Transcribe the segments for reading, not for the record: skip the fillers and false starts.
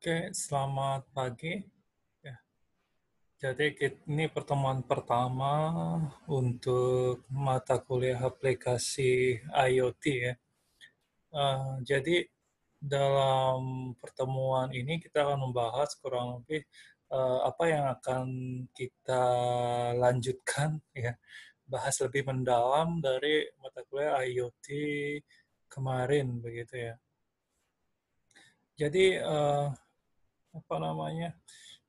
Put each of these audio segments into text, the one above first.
Oke, selamat pagi. Ya, jadi ini pertemuan pertama untuk mata kuliah aplikasi IoT ya. Jadi dalam pertemuan ini kita akan membahas kurang lebih apa yang akan kita lanjutkan ya, bahas lebih mendalam dari mata kuliah IoT kemarin begitu ya. Jadi apa namanya?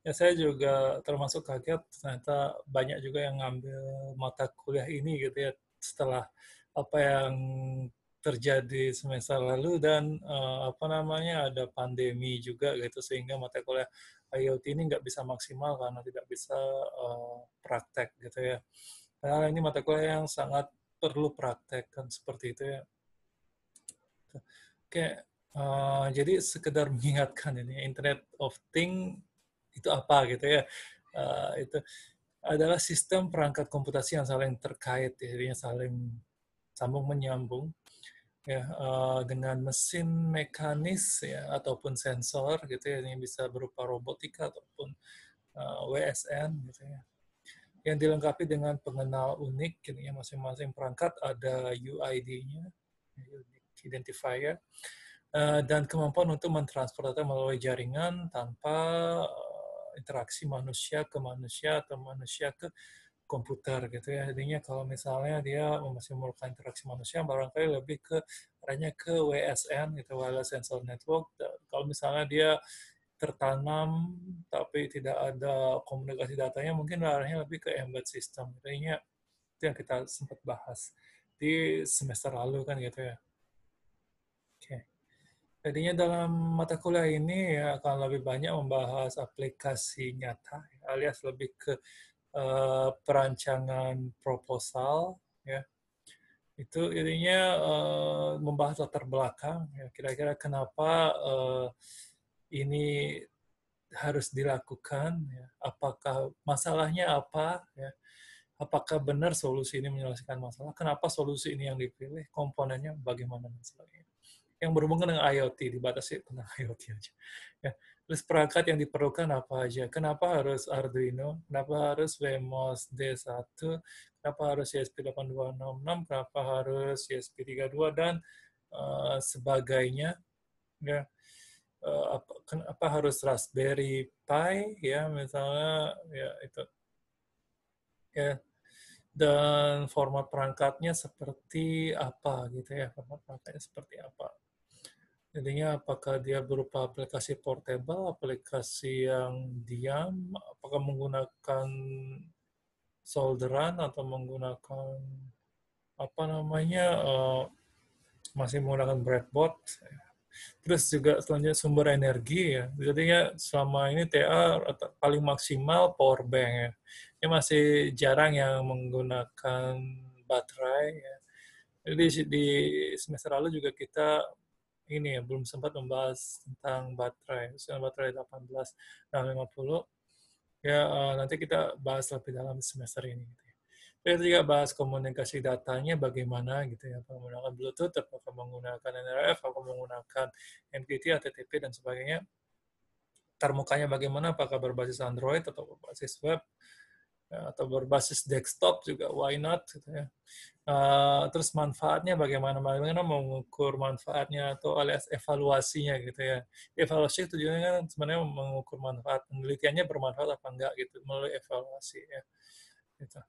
Ya saya juga termasuk kaget ternyata banyak juga yang ngambil mata kuliah ini gitu ya setelah apa yang terjadi semester lalu dan apa namanya ada pandemi juga gitu sehingga mata kuliah IoT ini nggak bisa maksimal karena tidak bisa praktek gitu ya. Padahal ini mata kuliah yang sangat perlu praktek kan seperti itu ya. Oke, jadi sekedar mengingatkan ini Internet of Things itu apa gitu ya. Itu adalah sistem perangkat komputasi yang saling terkait, jadinya saling sambung menyambung ya dengan mesin mekanis ya ataupun sensor gitu ya, ini bisa berupa robotika ataupun WSN gitu ya. Yang dilengkapi dengan pengenal unik, gitu ya, masing-masing perangkat ada UID-nya, unique identifier, dan kemampuan untuk mentransfer data melalui jaringan tanpa interaksi manusia ke manusia atau manusia ke komputer gitu ya. Jadinya kalau misalnya dia masih memerlukan interaksi manusia, barangkali lebih ke arahnya ke WSN gitu, wireless sensor network. Kalau misalnya dia tertanam tapi tidak ada komunikasi datanya, mungkin arahnya lebih ke embedded system. Jadinya itu yang kita sempat bahas di semester lalu kan gitu ya. Oke. Jadinya dalam mata kuliah ini ya akan lebih banyak membahas aplikasi nyata, alias lebih ke perancangan proposal, ya. Itu jadinya membahas latar belakang, ya, kira-kira kenapa ini harus dilakukan, ya. Apakah masalahnya apa, ya. Apakah benar solusi ini menyelesaikan masalah? Kenapa solusi ini yang dipilih? Komponennya bagaimana dan sebagainya. Yang berhubungan dengan IoT, dibatasi tentang IoT aja. Ya. Terus perangkat yang diperlukan apa aja? Kenapa harus Arduino? Kenapa harus Wemos D1? Kenapa harus ESP8266? Kenapa harus ESP32 dan sebagainya? Ya. Kenapa harus Raspberry Pi? Ya, misalnya, ya itu. Ya, dan format perangkatnya seperti apa gitu ya, format perangkatnya seperti apa. Jadinya apakah dia berupa aplikasi portable, aplikasi yang diam, apakah menggunakan solderan atau menggunakan apa namanya masih menggunakan breadboard. Terus juga selanjutnya sumber energi ya. Jadinya selama ini TA paling maksimal power bank ya. Ini masih jarang yang menggunakan baterai ya. Jadi di semester lalu juga kita ini ya belum sempat membahas tentang baterai, misalnya baterai 18 dan 50 ya nanti kita bahas lebih dalam semester ini. Gitu ya. Kita juga bahas komunikasi datanya bagaimana gitu ya, apakah menggunakan Bluetooth, apakah menggunakan NRF, apakah menggunakan MQTT, HTTP dan sebagainya. Termukanya bagaimana, apakah berbasis Android atau berbasis web ya, atau berbasis desktop juga, why not gitu ya. Terus manfaatnya bagaimana mengukur manfaatnya atau alias evaluasinya gitu ya. Evaluasi tujuannya kan sebenarnya mengukur manfaat, penelitiannya bermanfaat apa enggak gitu melalui evaluasi ya. Gitu.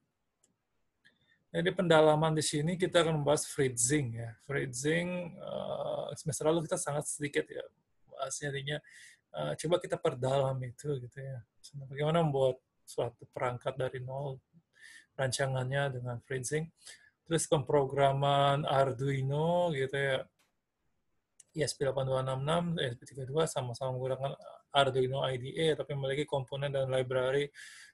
Jadi pendalaman di sini kita akan membahas freezing ya. Freezing semester lalu kita sangat sedikit ya bahasnya, artinya coba kita perdalam itu gitu ya. Bagaimana membuat suatu perangkat dari nol, rancangannya dengan freezing. Terus pemrograman Arduino gitu ya, ESP8266, ESP32 sama-sama menggunakan Arduino IDE tapi memiliki komponen dan library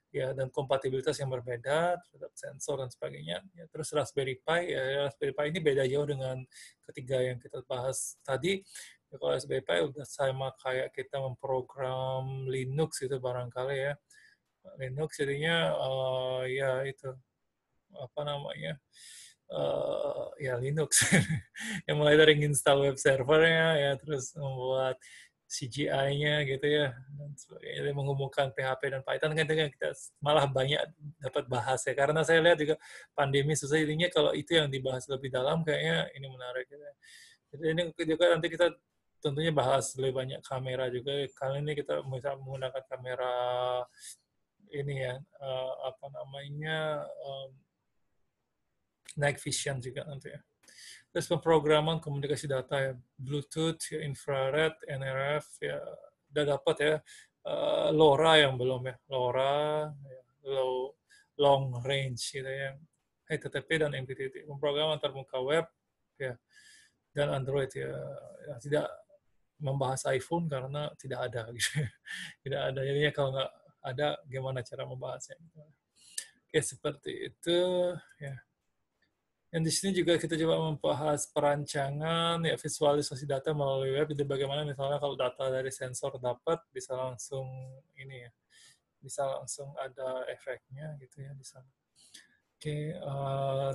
ya dan kompatibilitas yang berbeda terhadap sensor dan sebagainya. Ya, terus Raspberry Pi, ya, Raspberry Pi ini beda jauh dengan ketiga yang kita bahas tadi. Ya, kalau Raspberry Pi udah sama kayak kita memprogram Linux itu barangkali ya. Linux jadinya ya itu apa namanya ya Linux yang mulai dari install web servernya ya terus membuat CGI-nya gitu ya, dan sebagainya. Jadi menghubungkan PHP dan Python kan itu kan kita malah banyak dapat bahas ya. Karena saya lihat juga pandemi susah, jadinya kalau itu yang dibahas lebih dalam kayaknya ini menarik gitu ya. Jadi ini juga nanti kita tentunya bahas lebih banyak kamera juga. Kali ini kita bisa menggunakan kamera ini ya, apa namanya, night vision juga nanti ya. Terus pemrograman komunikasi data ya, Bluetooth, ya, infrared, NRF, ya udah dapat ya. LoRa yang belum ya, LoRa, ya, long range gitu ya, HTTP dan MQTT. Pemrograman antarmuka web, ya, dan Android ya, ya tidak membahas iPhone karena tidak ada gitu ya. Tidak ada, jadinya kalau nggak ada gimana cara membahasnya gitu. Oke, seperti itu ya. Yang di sini juga kita coba membahas perancangan ya, visualisasi data melalui web. Jadi bagaimana misalnya kalau data dari sensor dapat bisa langsung ini ya, bisa langsung ada efeknya gitu ya di sana. Oke,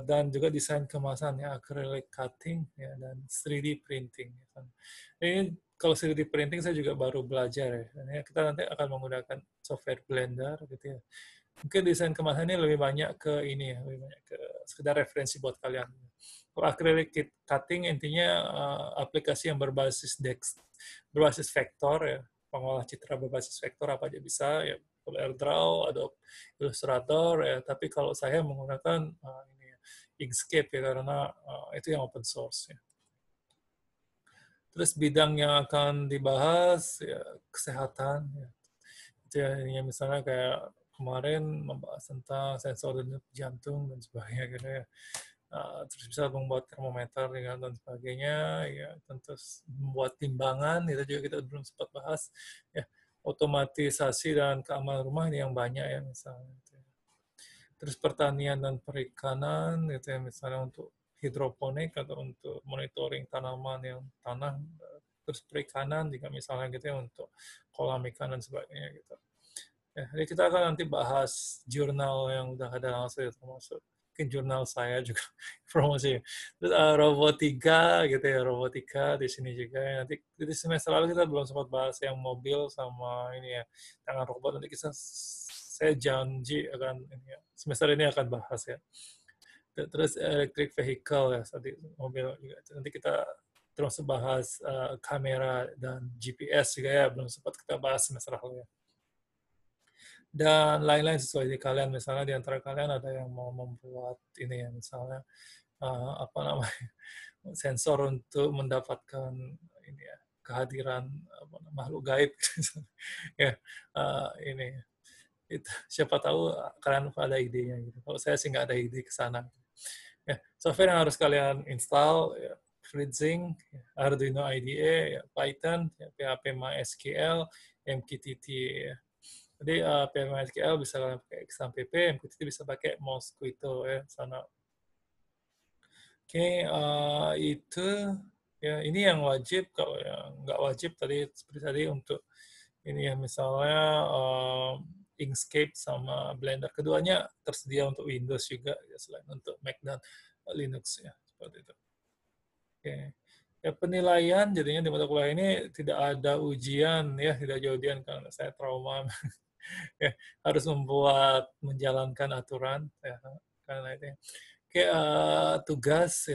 dan juga desain kemasan ya, acrylic cutting ya, dan 3D printing. Ini kalau 3D printing saya juga baru belajar ya. Dan ya kita nanti akan menggunakan software Blender gitu ya. Mungkin desain kemasan ini lebih banyak ke ini ya, lebih banyak ke sekedar referensi buat kalian. Kalau acrylic cutting intinya aplikasi yang berbasis vektor ya, pengolah citra berbasis vektor apa aja bisa ya, AirDraw, Adobe Illustrator ya, tapi kalau saya menggunakan ini ya, Inkscape ya, karena itu yang open source ya. Terus bidang yang akan dibahas ya kesehatan ya. Itu ya, misalnya kayak kemarin membahas tentang sensor denyut jantung dan sebagainya gitu ya. Terus bisa membuat termometer dan sebagainya ya, tentu membuat timbangan itu juga kita belum sempat bahas ya. Otomatisasi dan keamanan rumah ini yang banyak ya misalnya gitu ya. Terus pertanian dan perikanan gitu ya, misalnya untuk hidroponik atau untuk monitoring tanaman yang tanah. Terus perikanan juga misalnya gitu ya, untuk kolam ikan dan sebagainya gitu ya. Jadi kita akan nanti bahas jurnal yang udah ada langsung, termasuk mungkin jurnal saya juga promosi. Terus robotika gitu ya, robotika di sini juga ya. Nanti di semester lalu kita belum sempat bahas yang mobil sama ini ya, tangan robot. Nanti saya janji akan ini ya, semester ini akan bahas ya. Terus electric vehicle ya, tadi mobil juga. Nanti kita terus bahas kamera dan GPS juga ya, belum sempat kita bahas semester lalu ya. Dan lain-lain sesuai di kalian, misalnya di antara kalian ada yang mau membuat ini ya, misalnya apa namanya, sensor untuk mendapatkan ini ya, kehadiran makhluk gaib ya, ini itu siapa tahu kalian ada idenya gitu. Kalau saya sih nggak ada ide ke sana ya. Software yang harus kalian install ya, FreeZing, Arduino IDE, ya, Python, ya, PHP MySQL, MQTT ya. Jadi PHP MySQL bisa kalian pakai XAMPP, MQTT bisa pakai Mosquito ya sana. Oke, itu ya, ini yang wajib. Kalau yang nggak wajib tadi seperti tadi untuk ini ya, misalnya Inkscape sama Blender, keduanya tersedia untuk Windows juga ya, selain untuk Mac dan Linux ya, seperti itu. Oke. Ya, penilaian jadinya di mata kuliah ini tidak ada ujian ya, tidak ada ujian karena saya trauma ya, harus menjalankan aturan ya, karena itu ya. Oke,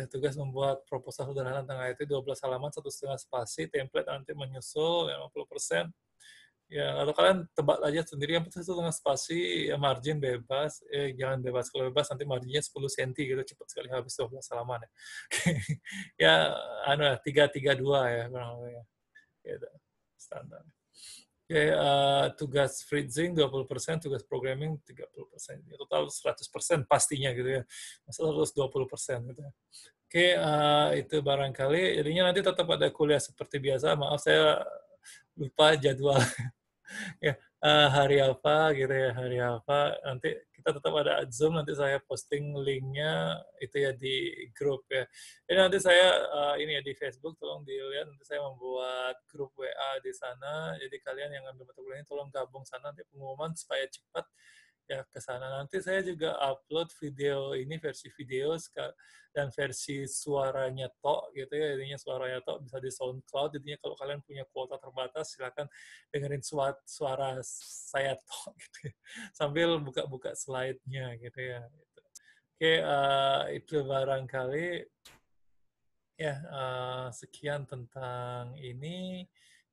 tugas membuat proposal sederhana tentang IT 12 halaman, 1,5 spasi, template nanti menyusul 50%. Ya, lalu kalian tebak aja sendiri yang 1,5 spasi, ya margin bebas, jangan bebas, kalau bebas nanti marginnya 10 cm gitu, cepat sekali habis 12 halaman ya. Ya, anu 332 ya, kurang lebih ya. Gitu, standar. Oke, tugas freezing 20%, tugas programming 30%. Total 100% pastinya gitu ya. Masa harus 20% gitu ya. Oke, itu barangkali. Jadinya nanti tetap ada kuliah seperti biasa. Maaf saya lupa jadwal ya, hari apa gitu ya, hari apa. Nanti kita tetap ada Zoom, nanti saya posting linknya itu ya di grup ya. Jadi nanti saya ini ya di Facebook, tolong dilihat, nanti saya membuat grup WA di sana. Jadi kalian yang ngambil mata kuliah ini tolong gabung sana, nanti pengumuman supaya cepat ya ke sana. Nanti saya juga upload video ini, versi video dan versi suaranya tok gitu ya, intinya suaranya tok bisa di SoundCloud. Intinya kalau kalian punya kuota terbatas silakan dengerin suara saya tok gitu ya. Sambil buka-buka slide-nya gitu ya. Gitu. Oke, itu barangkali ya, sekian tentang ini.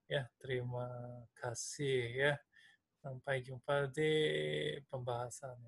Ya, terima kasih ya. Sampai jumpa di pembahasan.